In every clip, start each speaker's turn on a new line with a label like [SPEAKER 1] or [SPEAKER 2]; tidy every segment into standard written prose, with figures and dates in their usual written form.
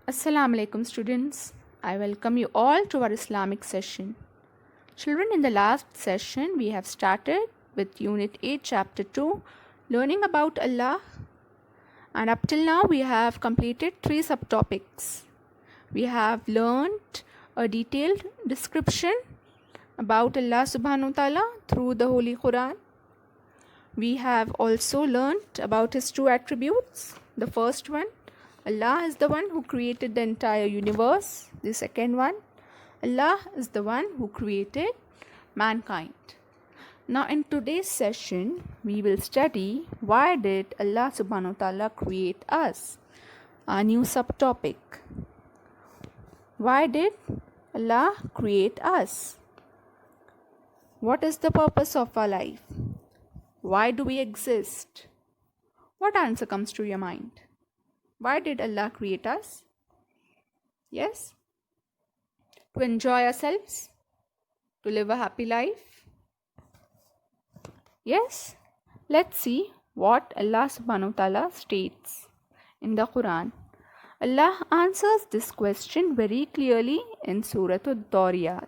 [SPEAKER 1] Assalamu alaikum students. I welcome you all to our Islamic session. Children, in the last session we have started with Unit 8 Chapter 2 learning about Allah, and up till now we have completed 3 subtopics. We have learnt a detailed description about Allah subhanahu wa ta'ala through the Holy Quran. We have also learnt about his two attributes. The first one, Allah is the one who created the entire universe. The second one, Allah is the one who created mankind. Now in today's session, we will study why did Allah subhanahu wa ta'ala create us? Our new subtopic. Why did Allah create us? What is the purpose of our life? Why do we exist? What answer comes to your mind? Why did Allah create us? Yes? To enjoy ourselves? To live a happy life? Yes? Let's see what Allah subhanahu wa ta'ala states in the Quran. Allah answers this question very clearly in Surah Ad-Dariyat.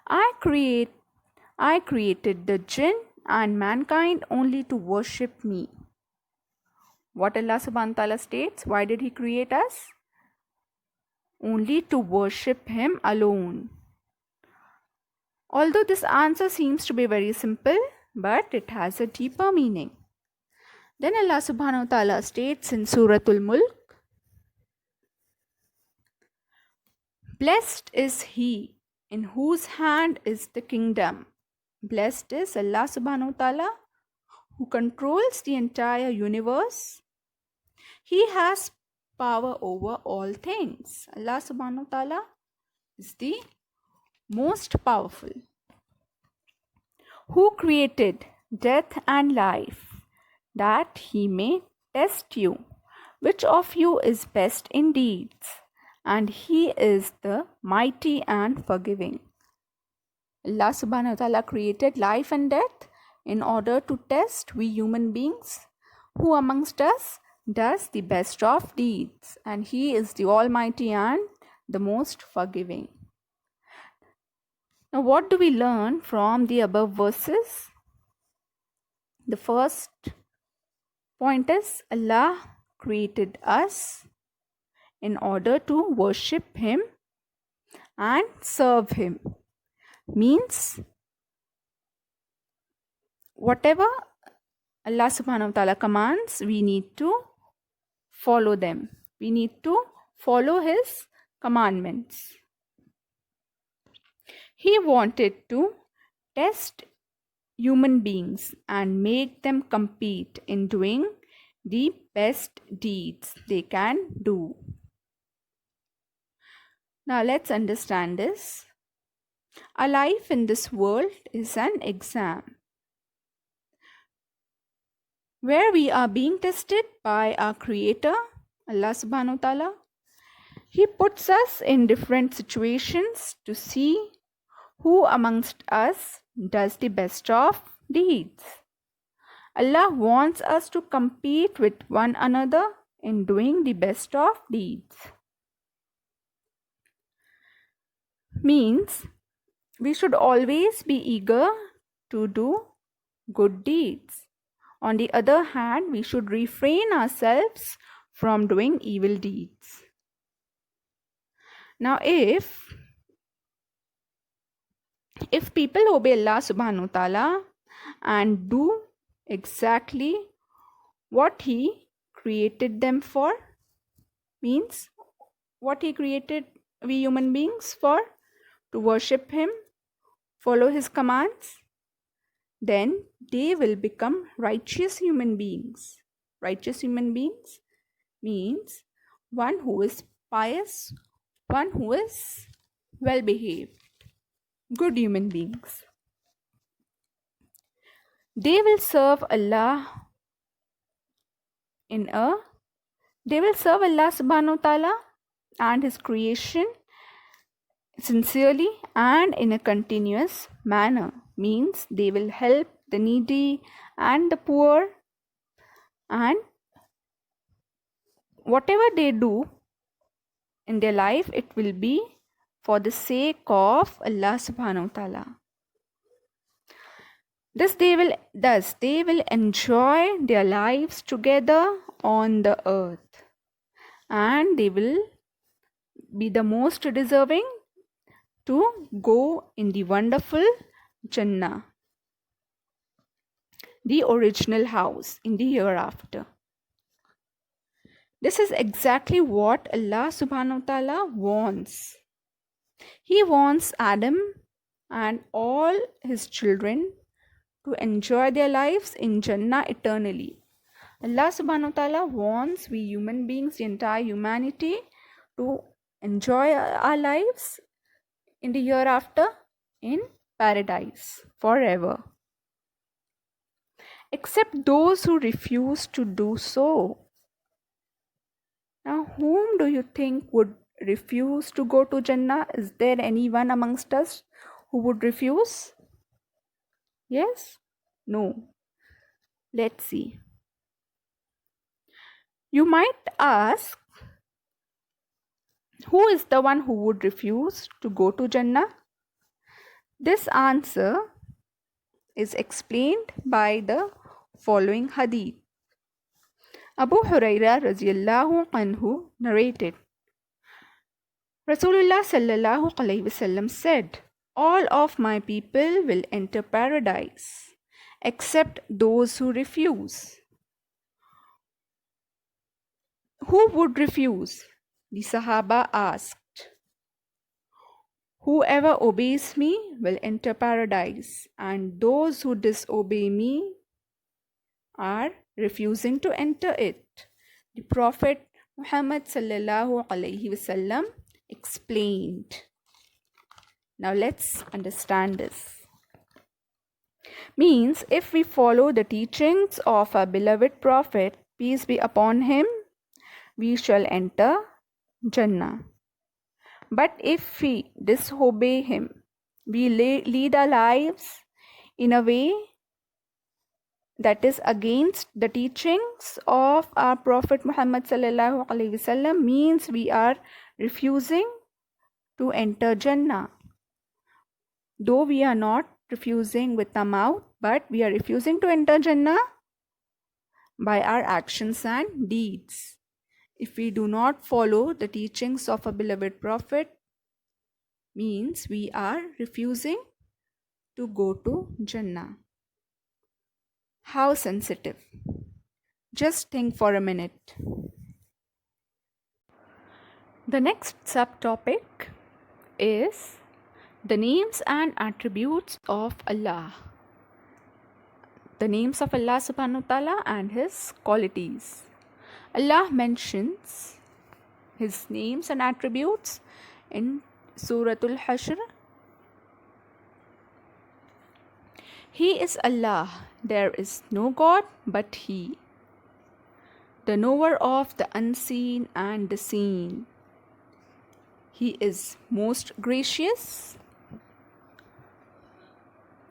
[SPEAKER 1] I created the jinn and mankind only to worship me. What Allah subhanahu wa ta'ala states, why did he create us? Only to worship him alone. Although this answer seems to be very simple, but it has a deeper meaning. Then Allah subhanahu wa ta'ala states in Surah Al-Mulk, blessed is he in whose hand is the kingdom. Blessed is Allah subhanahu wa ta'ala who controls the entire universe. He has power over all things. Allah subhanahu wa ta'ala is the most powerful. Who created death and life, that he may test you, which of you is best in deeds, and he is the mighty and forgiving. Allah subhanahu wa ta'ala created life and death in order to test we human beings, who amongst us does the best of deeds, and he is the almighty and the most forgiving. Now what do we learn from the above verses? The first point is Allah created us in order to worship him and serve him. Means whatever Allah subhanahu wa ta'ala commands, we need to follow them. We need to follow his commandments. He wanted to test human beings and make them compete in doing the best deeds they can do. Now let's understand this. Our life in this world is an exam where we are being tested by our Creator, Allah subhanahu wa ta'ala. He puts us in different situations to see who amongst us does the best of deeds. Allah wants us to compete with one another in doing the best of deeds. Means we should always be eager to do good deeds. On the other hand, we should refrain ourselves from doing evil deeds. Now if people obey Allah subhanahu wa ta'ala and do exactly what he created them for, means what he created we human beings for, to worship him, follow his commands, then they will become righteous human beings. Righteous human beings means one who is pious, one who is well behaved. Good human beings. They will serve Allah they will serve Allah subhanahu wa ta'ala and his creation sincerely and in a continuous manner. Means they will help the needy and the poor, and whatever they do in their life, it will be for the sake of Allah subhanahu wa ta'ala. Thus they will enjoy their lives together on the earth, and they will be the most deserving to go in the wonderful Jannah, the original house in the hereafter. This is exactly what Allah subhanahu wa ta'ala wants. He wants Adam and all his children to enjoy their lives in Jannah eternally. Allah subhanahu wa ta'ala wants we human beings, the entire humanity, to enjoy our lives in the hereafter in paradise forever. Except those who refuse to do so. Now, whom do you think would refuse to go to Jannah? Is there anyone amongst us who would refuse? Yes? No? Let's see. You might ask, who is the one who would refuse to go to Jannah? This answer is explained by the following hadith. Abu Huraira radiyallahu anhu narrated, Rasulullah sallallahu alaihi wasallam said, all of my people will enter paradise except those who refuse. Who would refuse? The Sahaba asked. Whoever obeys me will enter paradise, and those who disobey me are refusing to enter it. The Prophet Muhammad sallallahu alaihi wasallam explained. Now let's understand this. Means if we follow the teachings of our beloved Prophet, peace be upon him, we shall enter Jannah. But if we disobey him, we lead our lives in a way that is against the teachings of our Prophet Muhammad sallallahu alaihi wasallam, means we are refusing to enter Jannah. Though we are not refusing with our mouth, but we are refusing to enter Jannah by our actions and deeds. If we do not follow the teachings of a beloved Prophet, means we are refusing to go to Jannah. How sensitive. Just think for a minute. The next subtopic is the names and attributes of Allah. The names of Allah subhanahu wa ta'ala and his qualities. Allah mentions his names and attributes in Suratul Hashr. He is Allah, there is no God but He, the knower of the unseen and the seen. He is most gracious,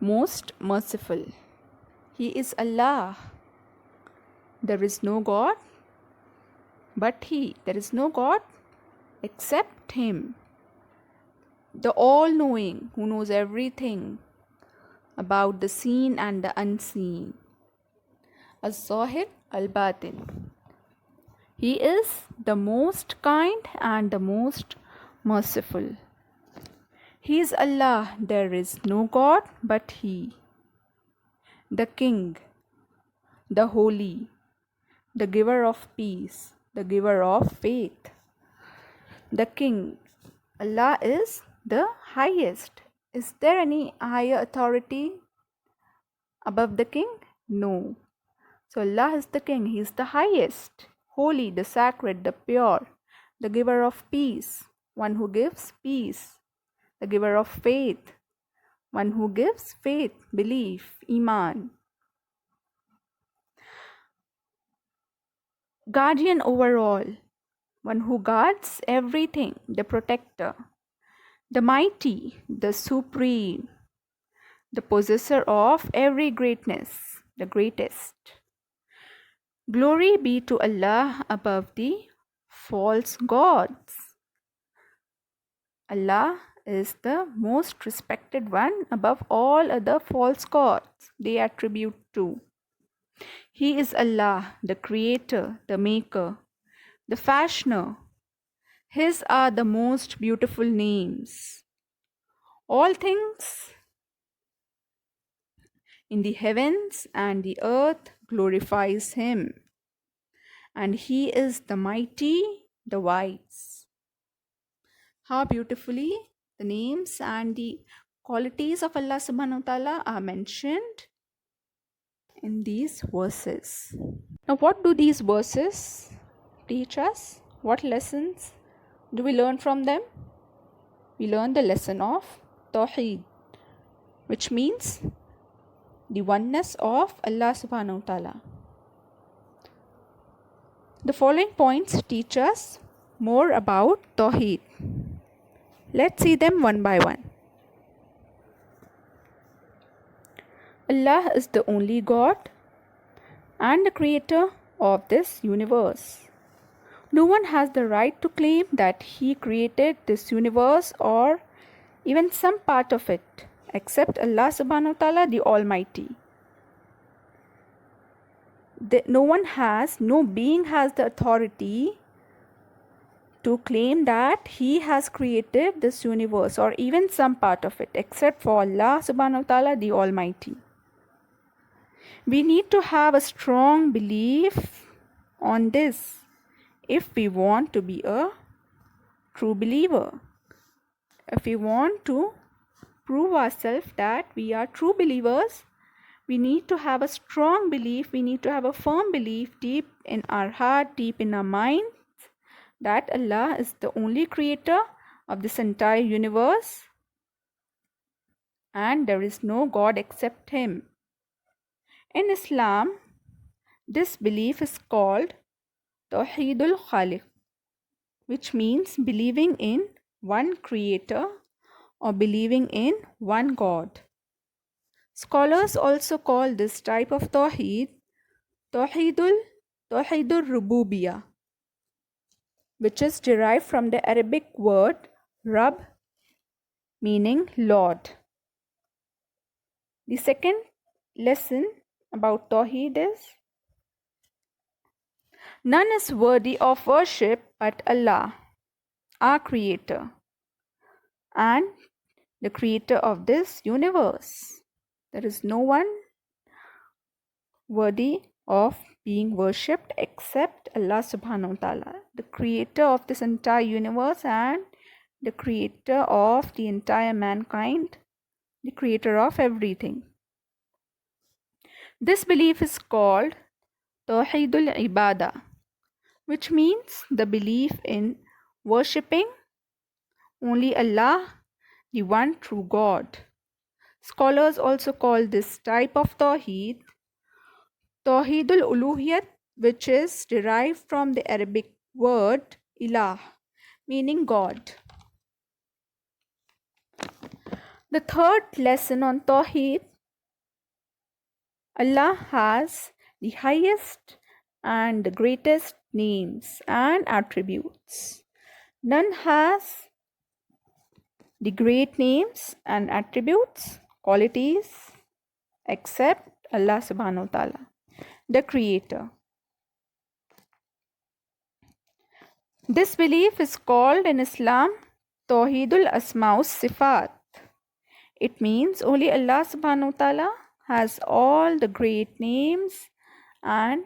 [SPEAKER 1] most merciful. He is Allah. There is no God but He. There is no God except Him. The all-knowing, who knows everything about the seen and the unseen. Al-Zahir Al-Batin. He is the most kind and the most merciful. He is Allah, there is no God but He. The King, the Holy, the giver of peace, the giver of faith. The King, Allah is the highest. Is there any higher authority above the King? No. So Allah is the King, He is the highest, holy, the sacred, the pure, the giver of peace, one who gives peace, the giver of faith, one who gives faith, belief, iman. Guardian over all, one who guards everything, the protector, the mighty, the supreme, the possessor of every greatness, the greatest. Glory be to Allah above the false gods. Allah is the most respected one above all other false gods they attribute to. He is Allah, the creator, the maker, the fashioner. His are the most beautiful names. All things in the heavens and the earth glorifies him. And he is the mighty, the wise. How beautifully the names and the qualities of Allah subhanahu wa ta'ala are mentioned in these verses. Now, what do these verses teach us? What lessons do we learn from them? We learn the lesson of Tawheed, which means the oneness of Allah subhanahu wa ta'ala. The following points teach us more about Tawheed. Let's see them one by one. Allah is the only God and the creator of this universe. No one has the right to claim that he created this universe or even some part of it except Allah subhanahu wa ta'ala, the Almighty. No being has the authority to claim that he has created this universe or even some part of it except for Allah subhanahu wa ta'ala, the Almighty. We need to have a strong belief on this if we want to be a true believer. If we want to prove ourselves that we are true believers, we need to have a strong belief, we need to have a firm belief deep in our heart, deep in our mind, that Allah is the only creator of this entire universe and there is no God except Him. In Islam, this belief is called Tawheedul Khaliq, which means believing in one creator or believing in one God. Scholars also call this type of Tawheed Tawheedul Rububiyah, which is derived from the Arabic word Rab, meaning Lord. The second lesson about Tawheed is none is worthy of worship but Allah, our Creator, and the Creator of this universe. There is no one worthy of being worshipped except Allah subhanahu wa ta'ala, the Creator of this entire universe and the Creator of the entire mankind, the Creator of everything. This belief is called Tawheedul Ibadah, which means the belief in worshipping only Allah, the one true God. Scholars also call this type of Tawheed Tawheedul Uluhiyat, which is derived from the Arabic word Ilah, meaning God. The third lesson on Tawheed, Allah has the highest and the greatest names and attributes. None has the great names and attributes, qualities, except Allah subhanahu wa ta'ala, the Creator. This belief is called in Islam Tawheedul Asma'us Sifat. It means only Allah subhanahu wa ta'ala has all the great names and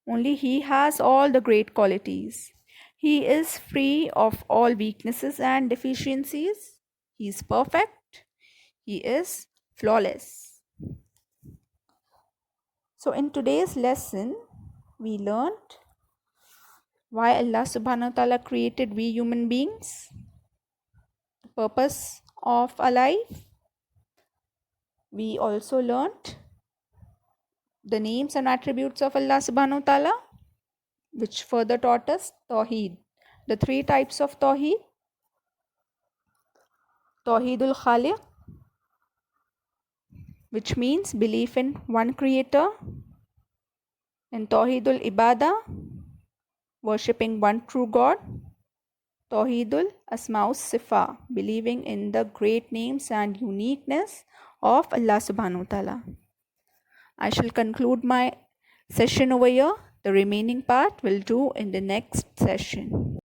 [SPEAKER 1] only He has all the great qualities. He is free of all weaknesses and deficiencies. He is perfect. He is flawless. So in today's lesson, we learned why Allah subhanahu wa ta'ala created we human beings, the purpose of our life. We also learned the names and attributes of Allah subhanahu wa ta'ala, which further taught us Tawheed. The three types of Tawheed: Tawheedul Khaliq, which means belief in one creator, and Tawheedul Ibadah, worshipping one true God, Tawheedul Asmaus Sifa, believing in the great names and uniqueness of Allah subhanahu wa ta'ala. I shall conclude my session over here. The remaining part will do in the next session.